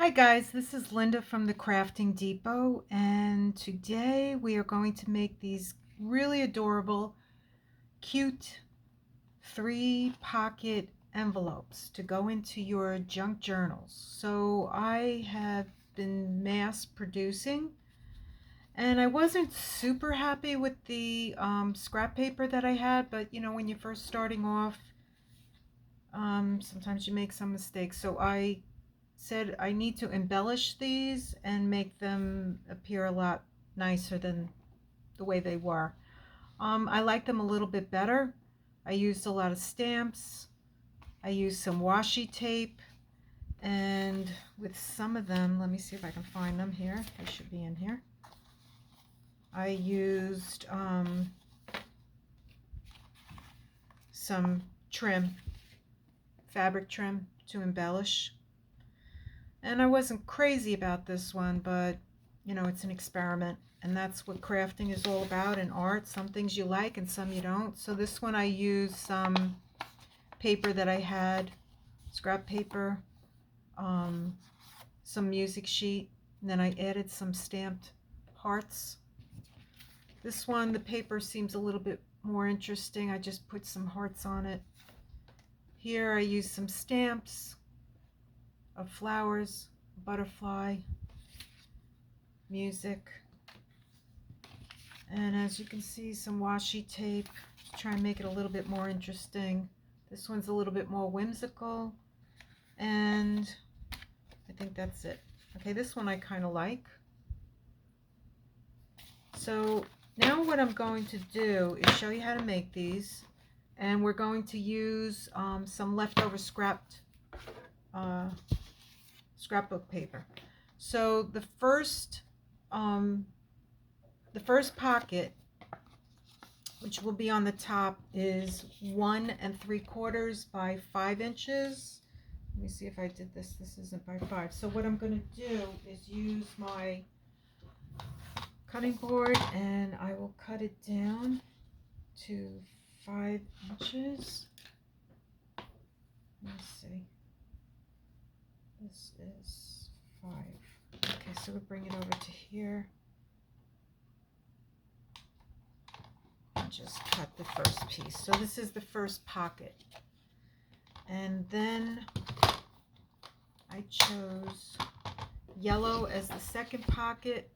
Hi guys, this is Linda from the Crafting Depot, and today we are going to make these really adorable, cute 3-pocket envelopes to go into your junk journals. So I have been mass producing, and I wasn't super happy with the scrap paper that I had, but you know, when you're first starting off, sometimes you make some mistakes. So I said I need to embellish these and make them appear a lot nicer than the way they were. I like them a little bit better. I used a lot of stamps. I used some washi tape, and with some of them, let me see if I can find them here. They should be in here. I used some trim, fabric trim to embellish. And I wasn't crazy about this one, but you know, it's an experiment. And that's what crafting is all about in art. Some things you like and some you don't. So this one I used some paper that I had, scrap paper, some music sheet, and then I added some stamped hearts. This one, the paper seems a little bit more interesting. I just put some hearts on it. Here I used some stamps of flowers, butterfly, music, and as you can see, some washi tape to try and make it a little bit more interesting. This one's a little bit more whimsical, and I think that's it. Okay, this one I kind of like. So now what I'm going to do is show you how to make these, and we're going to use some leftover uh, scrapbook paper. So the first pocket, which will be on the top, is 1 3/4 by 5 inches. Let me see if I did this. This isn't by 5. So what I'm going to do is use my cutting board, and I will cut it down to 5 inches. Let me see. This is 5. Okay, so we'll bring it over to here. And just cut the first piece. So this is the first pocket. And then I chose yellow as the second pocket,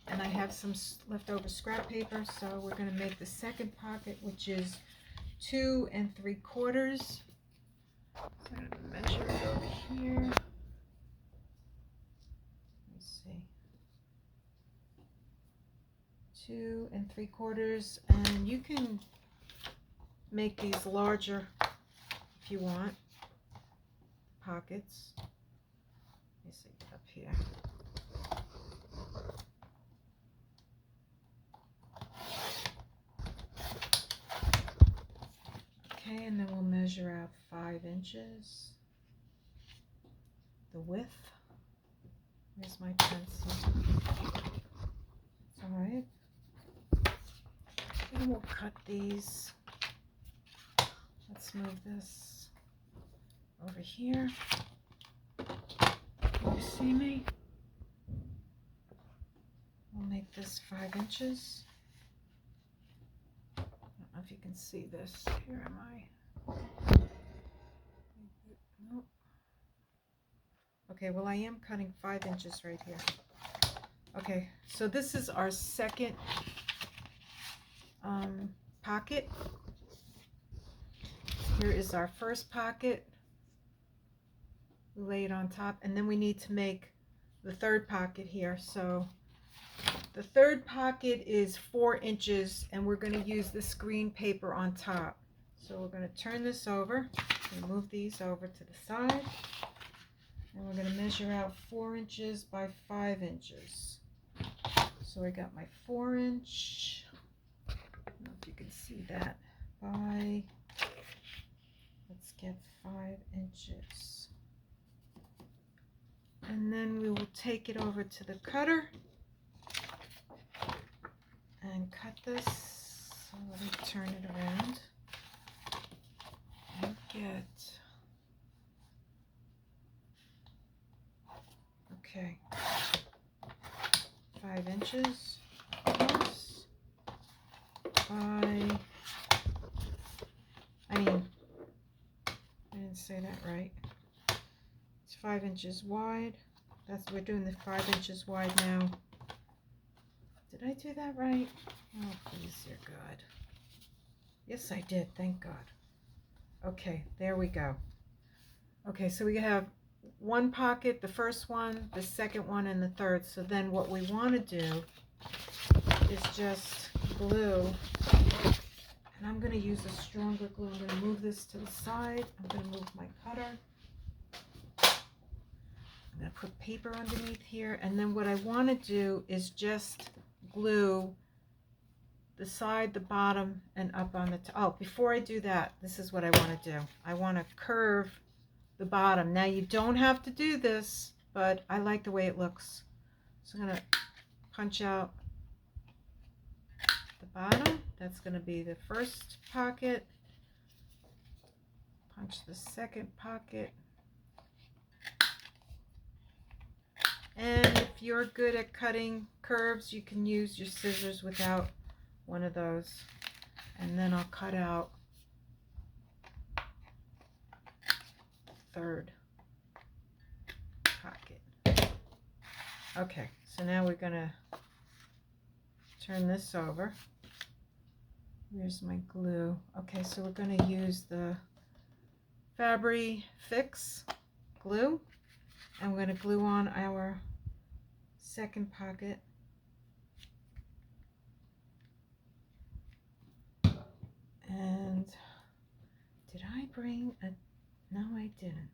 and I have some leftover scrap paper, so we're going to make the second pocket, which is 2 3/4. So I'm going to measure it over here. Let's see. 2 3/4, and you can make these larger if you want. Pockets. Let me see up here. Okay, and then we'll measure out 5 inches. The width. Where's my pencil? All right. And we'll cut these. Let's move this over here. You see me? We'll make this 5 inches. I don't know if you can see this. Here am I? Nope. Okay, well I am cutting 5 inches right here. Okay, so this is our second pocket. Here is our first pocket. We lay it on top, and then we need to make the third pocket here. So the third pocket is 4 inches, and we're going to use the screen paper on top. So we're going to turn this over, move these over to the side, and we're going to measure out 4 inches by 5 inches. So I got my 4-inch, I don't know if you can see that, by, let's get 5 inches. And then we will take it over to the cutter and cut this. So let me turn it around and get Okay. 5 inches plus by, I didn't say that right. It's 5 inches wide. We're doing the 5 inches wide now. Did I do that right? Oh, please, dear God. Yes, I did. Thank God. Okay, there we go. Okay, so we have one pocket, the first one, the second one, and the third. So then what we want to do is just glue. And I'm going to use a stronger glue. I'm going to move this to the side. I'm going to move my cutter. I'm going to put paper underneath here. And then what I want to do is just glue the side, the bottom, and up on the top. Oh, before I do that, this is what I want to do. I want to curve the bottom. Now you don't have to do this, but I like the way it looks. So I'm going to punch out the bottom. That's going to be the first pocket. Punch the second pocket. And if you're good at cutting curves, you can use your scissors without one of those. And then I'll cut out third pocket. Okay, so now we're going to turn this over. Here's my glue. Okay, so we're going to use the Fix glue, and we're going to glue on our second pocket. And did I bring a, no I didn't.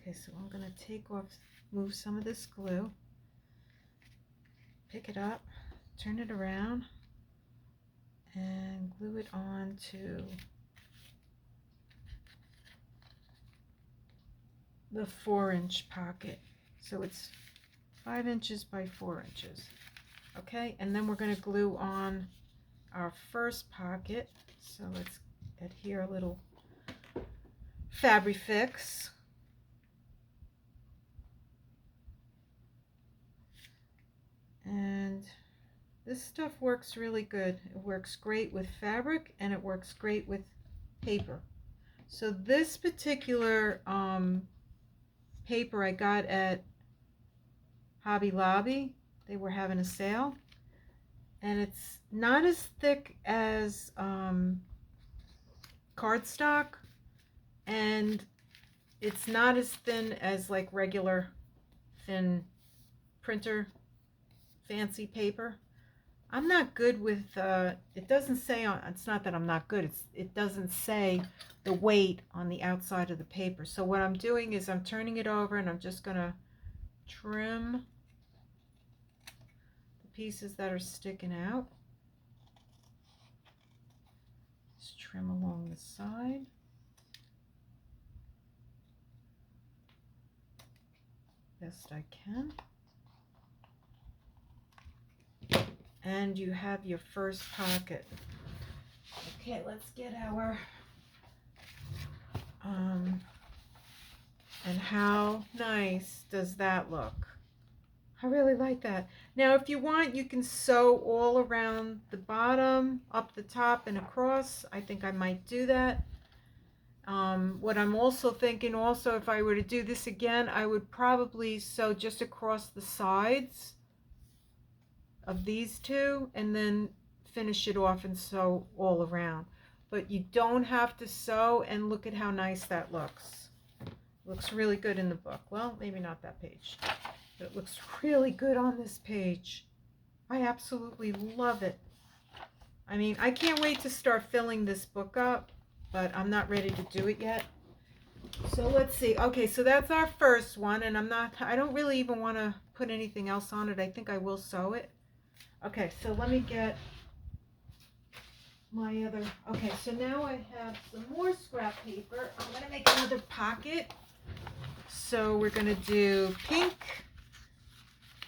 Okay, so I'm going to take off, move some of this glue, pick it up, turn it around, and glue it on to the 4-inch pocket. So it's 5 inches by 4 inches. Okay, and then we're going to glue on our first pocket. So let's adhere a little Fix. And this stuff works really good. It works great with fabric and it works great with paper. So this particular paper I got at Hobby Lobby. They were having a sale. And it's not as thick as cardstock, and it's not as thin as like regular thin printer fancy paper. I'm not good with it doesn't say on, it's not that I'm not good, it doesn't say the weight on the outside of the paper. So what I'm doing is I'm turning it over and I'm just gonna trim the pieces that are sticking out. Just trim along the side. Best I can. And you have your first pocket. Okay, let's get our and how nice does that look? I really like that. Now if you want, you can sew all around the bottom, up the top and across. I think I might do that. What I'm also thinking also, if I were to do this again, I would probably sew just across the sides of these two and then finish it off and sew all around. But you don't have to sew, and look at how nice that looks. It looks really good in the book. Well, maybe not that page, but it looks really good on this page. I absolutely love it. I mean, I can't wait to start filling this book up, but I'm not ready to do it yet. So let's see. Okay, so that's our first one, and I don't really even want to put anything else on it. I think I will sew it. Okay, so let me get my other, okay, so now I have some more scrap paper. I'm going to make another pocket. So we're going to do pink,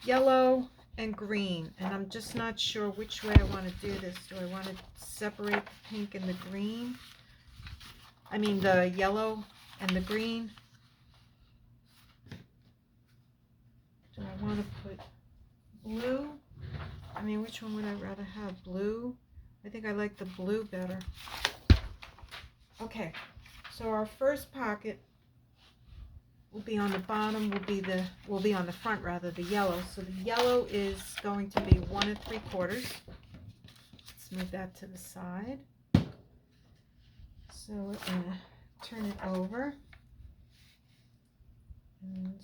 yellow, and green. And I'm just not sure which way I want to do this. Do I want to separate the pink and the green? I mean the yellow and the green. Do I want to put blue? I mean, which one would I rather have? Blue? I think I like the blue better. Okay, so our first pocket will be on the bottom, will be on the front rather, the yellow. So the yellow is going to be 1 3/4. Let's move that to the side. So we're gonna turn it over and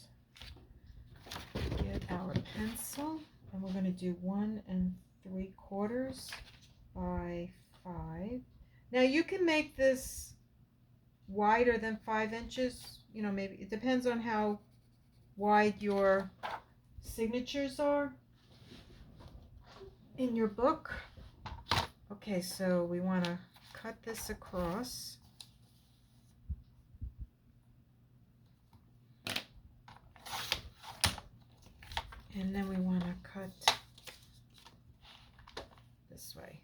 get our pencil, and we're going to do 1 3/4 by 5. Now you can make this wider than 5 inches. You know, maybe it depends on how wide your signatures are in your book. Okay, so we want to cut this across. And then we want to cut this way.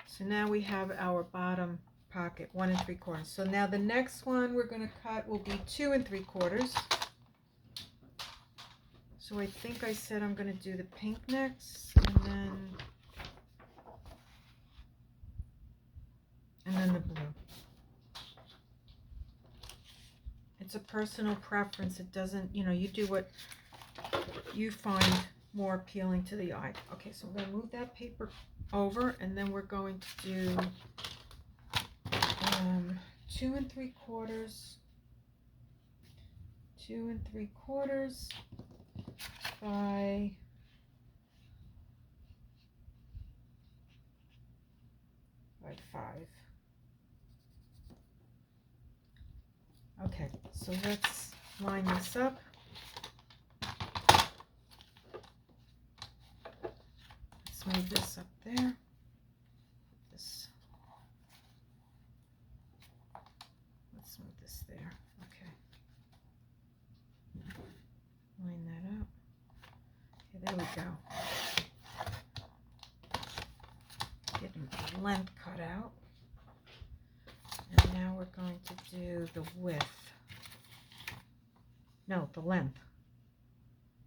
So now we have our bottom pocket, 1 3/4. So now the next one we're going to cut will be 2 3/4. So I think I said I'm going to do the pink next, and then the blue. It's a personal preference. It doesn't, you know, you do what you find more appealing to the eye. Okay, so I'm going to move that paper over, and then we're going to do 2 3/4, 2 3/4 by 5. Okay, so let's line this up. Let's move this up there. Let's move this there. Okay. Line that up. Okay, there we go. Getting the length cut out. And now we're going to do the width. No, the length.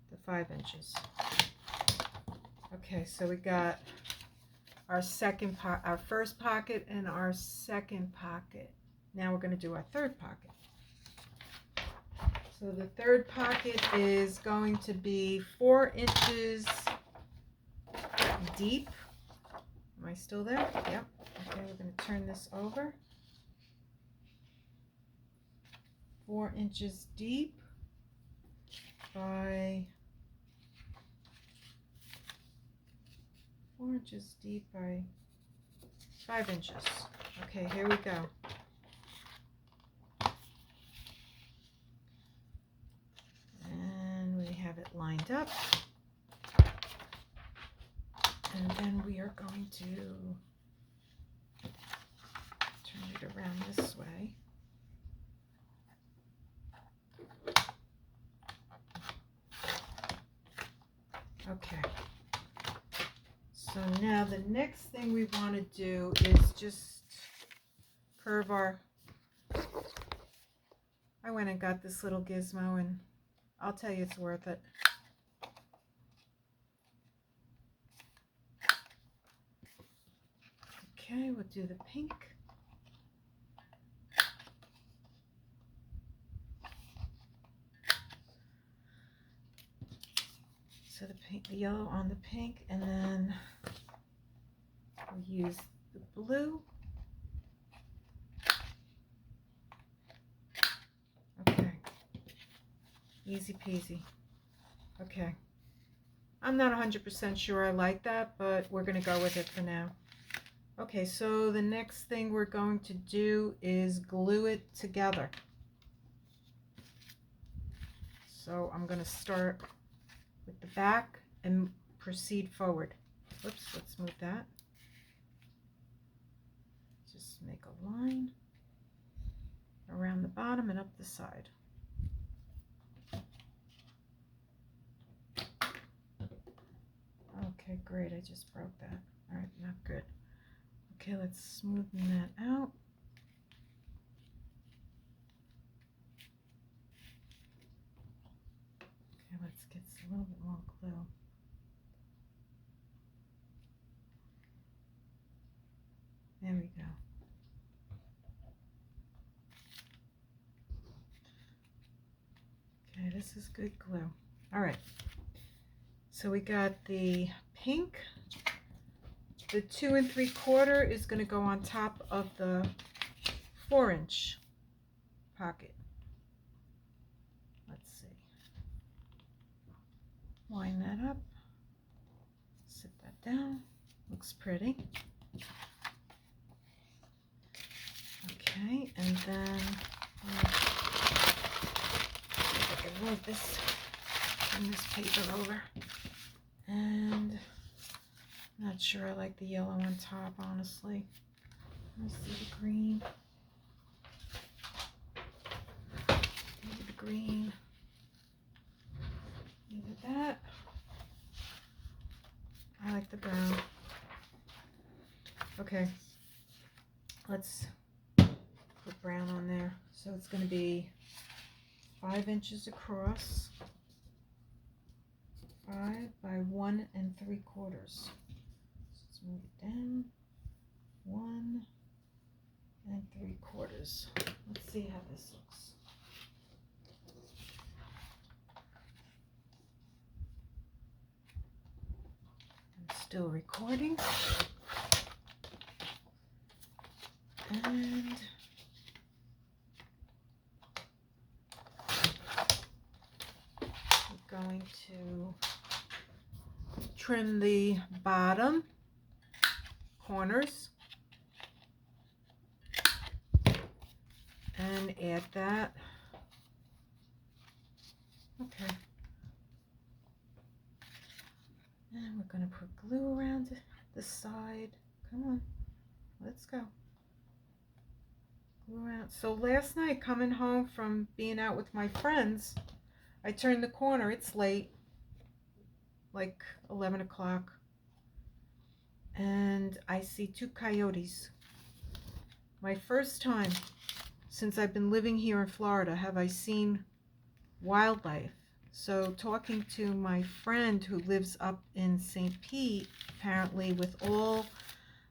The 5 inches. Okay, so we got our our first pocket and our second pocket. Now we're going to do our third pocket. So the third pocket is going to be 4 inches deep. Am I still there? Yep. Okay, we're going to turn this over. 4 inches deep by 4 inches deep by 5 inches. Okay, here we go. And we have it lined up. And then we are going to turn it around this way. Okay. So now the next thing we want to do is just curve our... I went and got this little gizmo, and I'll tell you it's worth it. Okay, we'll do the pink. So the yellow on the pink, and then we'll use the blue. Okay, easy peasy. Okay, I'm not 100% sure I like that, but we're going to go with it for now. Okay, so the next thing we're going to do is glue it together. So I'm going to start with the back and proceed forward. Whoops, let's move that. Just make a line around the bottom and up the side. Okay, great, I just broke that. All right, not good. Okay, let's smoothen that out. let's get a little bit more glue. There we go. Okay, this is good glue. All right, so we got the pink. The 2 3/4 is going to go on top of the 4-inch pocket. Let's see. Line that up. Sit that down. Looks pretty. Okay, and then I can move this paper over. And I'm not sure I like the yellow on top, honestly. Let me see the green. Maybe the green. Either that. I like the brown. Okay. Let's put brown on there. So it's going to be 5 inches across. 5 by 1 3/4. So let's move it down. 1 3/4. Let's see how this looks. I'm still recording. And we're going to trim the bottom corners and add that. Okay. And we're going to put glue around the side. Come on, let's go. Glue around. So last night, coming home from being out with my friends, I turned the corner. It's late, like 11 o'clock. And I see 2 coyotes. My first time since I've been living here in Florida have I seen wildlife. So talking to my friend who lives up in St. Pete, apparently with all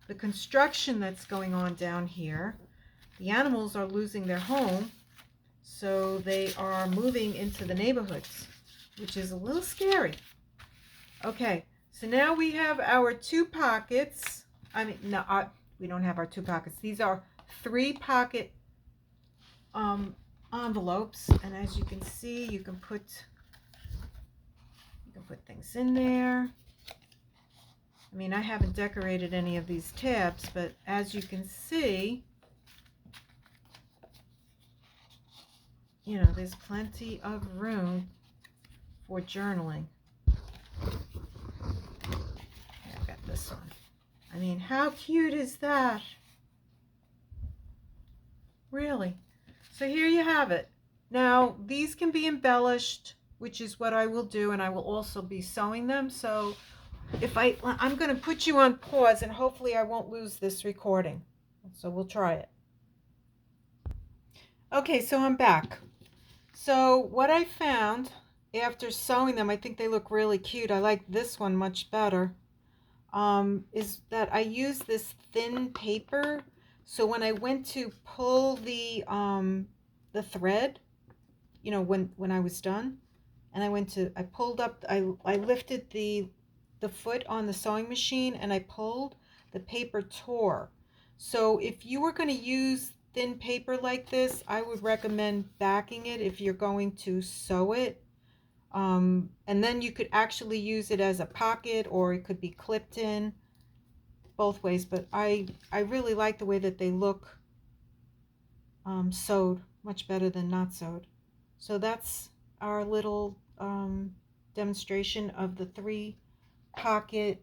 the construction that's going on down here, the animals are losing their home, so they are moving into the neighborhoods, which is a little scary. Okay, so now we have our 2 pockets. I mean, no, we don't have our 2 pockets. These are 3-pocket envelopes, and as you can see, you can put things in there. I mean, I haven't decorated any of these tabs, but as you can see, you know, there's plenty of room for journaling. I've got this one. I mean, how cute is that? Really? So here you have it. Now, these can be embellished, which is what I will do, and I will also be sewing them. So if I'm going to put you on pause, and hopefully I won't lose this recording. So we'll try it. Okay, so I'm back. So what I found after sewing them, I think they look really cute. I like this one much better. Is that I use this thin paper, so when I went to pull the thread, you know, when I was done, and I pulled up, I lifted the foot on the sewing machine and I pulled, the paper tore. So if you were going to use thin paper like this, I would recommend backing it if you're going to sew it. And then you could actually use it as a pocket, or it could be clipped in, both ways. But I really like the way that they look sewed, much better than not sewed. So that's our little demonstration of the 3-pocket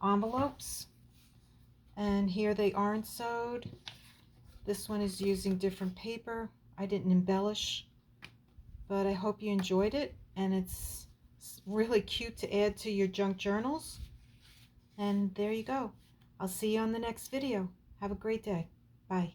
envelopes. And here they aren't sewed. This one is using different paper. I didn't embellish, but I hope you enjoyed it, and it's really cute to add to your junk journals. And there you go. I'll see you on the next video. Have a great day. Bye.